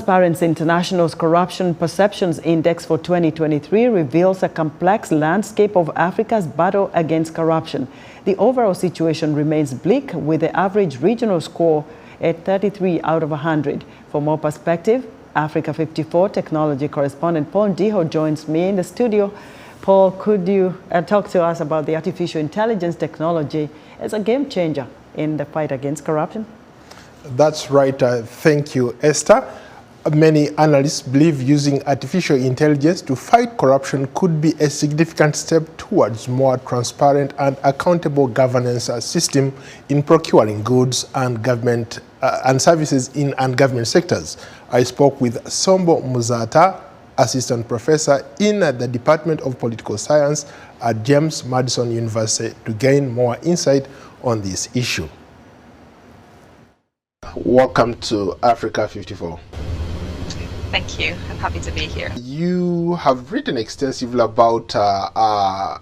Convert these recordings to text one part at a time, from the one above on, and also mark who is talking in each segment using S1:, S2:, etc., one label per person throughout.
S1: Transparency International's Corruption Perceptions Index for 2023 reveals a complex landscape of Africa's battle against corruption. The overall situation remains bleak, with the average regional score at 33 out of 100. For more perspective, Africa 54 technology correspondent Paul Ndiho joins me in the studio. Paul, could you talk to us about the artificial intelligence technology as a game changer in the fight against corruption?
S2: That's right. Thank you, Esther. Many analysts believe using artificial intelligence to fight corruption could be a significant step towards more transparent and accountable governance system in procuring goods and government and services in government sectors. I spoke with Sombo Muzata, assistant professor in the Department of Political Science at James Madison University, to gain more insight on this issue. Welcome to Africa 54.
S3: Thank you. I'm happy to be here.
S2: You have written extensively about AI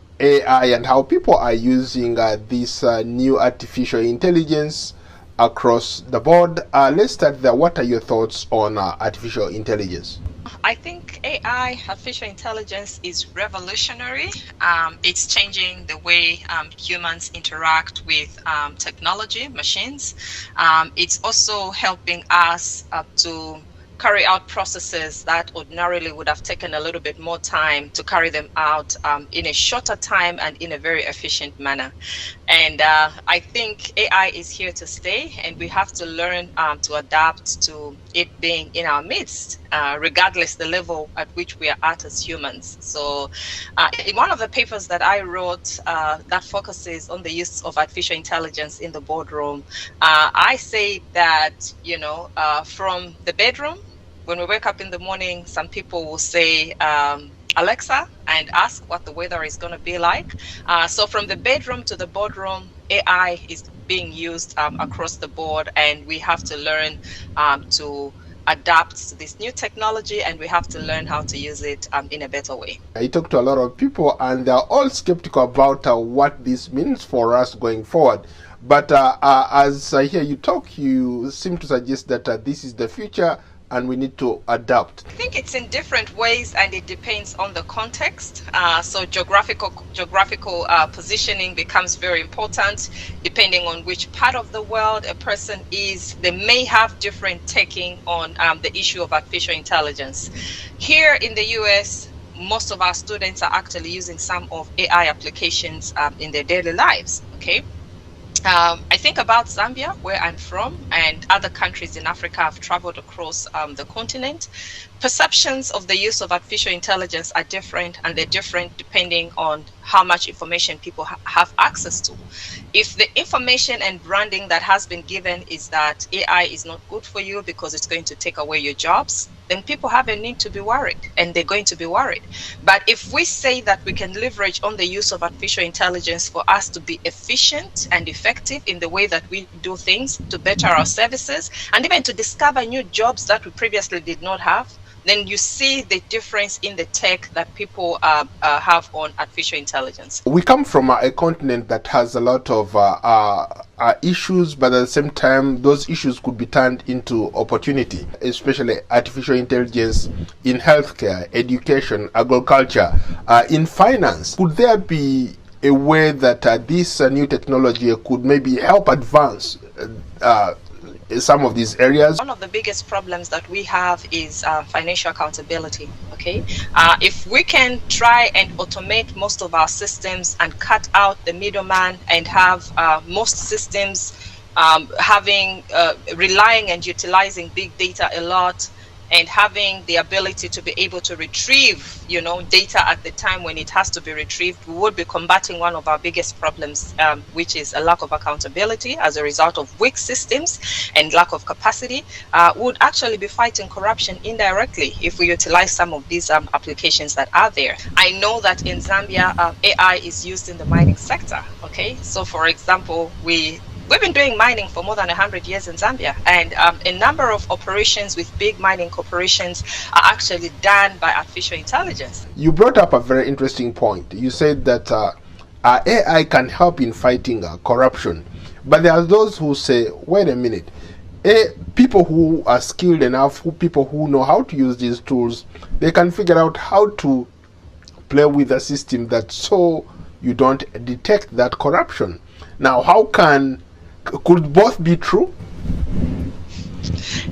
S2: and how people are using this new artificial intelligence across the board. Let's start there. What are your thoughts on artificial intelligence?
S3: I think AI, artificial intelligence, is revolutionary. It's changing the way humans interact with technology, machines. It's also helping us to carry out processes that ordinarily would have taken a little bit more time to carry them out in a shorter time and in a very efficient manner. And I think AI is here to stay, and we have to learn to adapt to it being in our midst, regardless the level at which we are at as humans. So in one of the papers that I wrote that focuses on the use of artificial intelligence in the boardroom, I say that, from the bedroom, when we wake up in the morning, some people will say, Alexa, and ask what the weather is going to be like. So from the bedroom to the boardroom, AI is being used across the board, and we have to learn to adapt to this new technology, and we have to learn how to use it in a better way.
S2: I talked to a lot of people, and they're all skeptical about what this means for us going forward. But as I hear you talk, you seem to suggest that this is the future and we need to adapt.
S3: I think it's in different ways, and it depends on the context. So geographical positioning becomes very important. Depending on which part of the world a person is, they may have different taking on the issue of artificial intelligence. Here in the US, most of our students are actually using some of AI applications in their daily lives, okay? I think about Zambia, where I'm from, and other countries in Africa. I've traveled across the continent. Perceptions of the use of artificial intelligence are different, and they're different depending on how much information people have access to. If the information and branding that has been given is that AI is not good for you because it's going to take away your jobs, then people have a need to be worried, and they're going to be worried. But if we say that we can leverage on the use of artificial intelligence for us to be efficient and effective in the way that we do things, to better our services, and even to discover new jobs that we previously did not have, then you see the difference in the tech that people have on artificial intelligence.
S2: We come from a continent that has a lot of issues, but at the same time, those issues could be turned into opportunity, especially artificial intelligence in healthcare, education, agriculture, in finance. Could there be a way that this new technology could maybe help advance some of these areas?
S3: One of the biggest problems that we have is financial accountability, okay? If we can try and automate most of our systems and cut out the middleman and have most systems relying and utilizing big data a lot, and having the ability to be able to retrieve, data at the time when it has to be retrieved, we would be combating one of our biggest problems, which is a lack of accountability as a result of weak systems and lack of capacity. Would actually be fighting corruption indirectly if we utilize some of these applications that are there. I know that in Zambia, AI is used in the mining sector, okay? So for example, we've been doing mining for more than 100 years in Zambia, and a number of operations with big mining corporations are actually done by artificial intelligence.
S2: You brought up a very interesting point. You said that AI can help in fighting corruption, but there are those who say, wait a minute, people who are skilled enough, people who know how to use these tools, they can figure out how to play with the system that so you don't detect that corruption. Now, could both be true?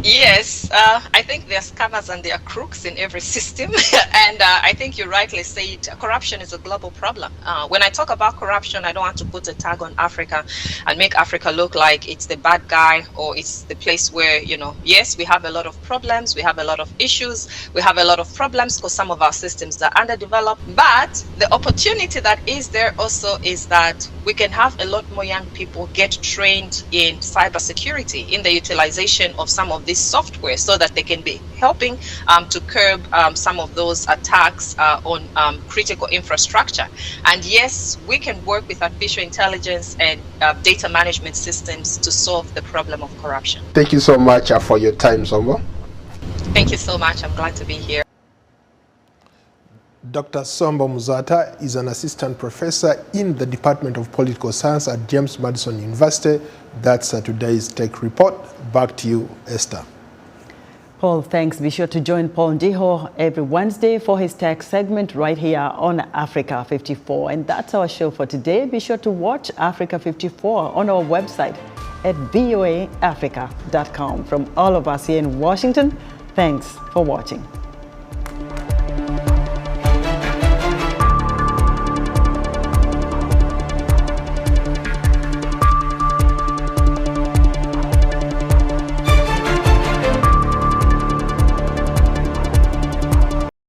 S3: Yes, I think there are scammers and there are crooks in every system. And I think you rightly said corruption is a global problem. When I talk about corruption, I don't want to put a tag on Africa and make Africa look like it's the bad guy or it's the place where, yes, we have a lot of problems, we have a lot of issues, we have a lot of problems because some of our systems are underdeveloped. But the opportunity that is there also is that we can have a lot more young people get trained in cybersecurity, in the utilization of some of this software so that they can be helping to curb some of those attacks on critical infrastructure. And yes, we can work with artificial intelligence and data management systems to solve the problem of corruption.
S2: Thank you so much for your time, Sombo.
S3: Thank you so much. I'm glad to be here.
S2: Dr. Sombo Muzata is an assistant professor in the Department of Political Science at James Madison University. That's today's Tech Report. Back to you, Esther.
S1: Paul, thanks. Be sure to join Paul Ndiho every Wednesday for his tech segment right here on Africa 54. And that's our show for today. Be sure to watch Africa 54 on our website at voaafrica.com. From all of us here in Washington, thanks for watching.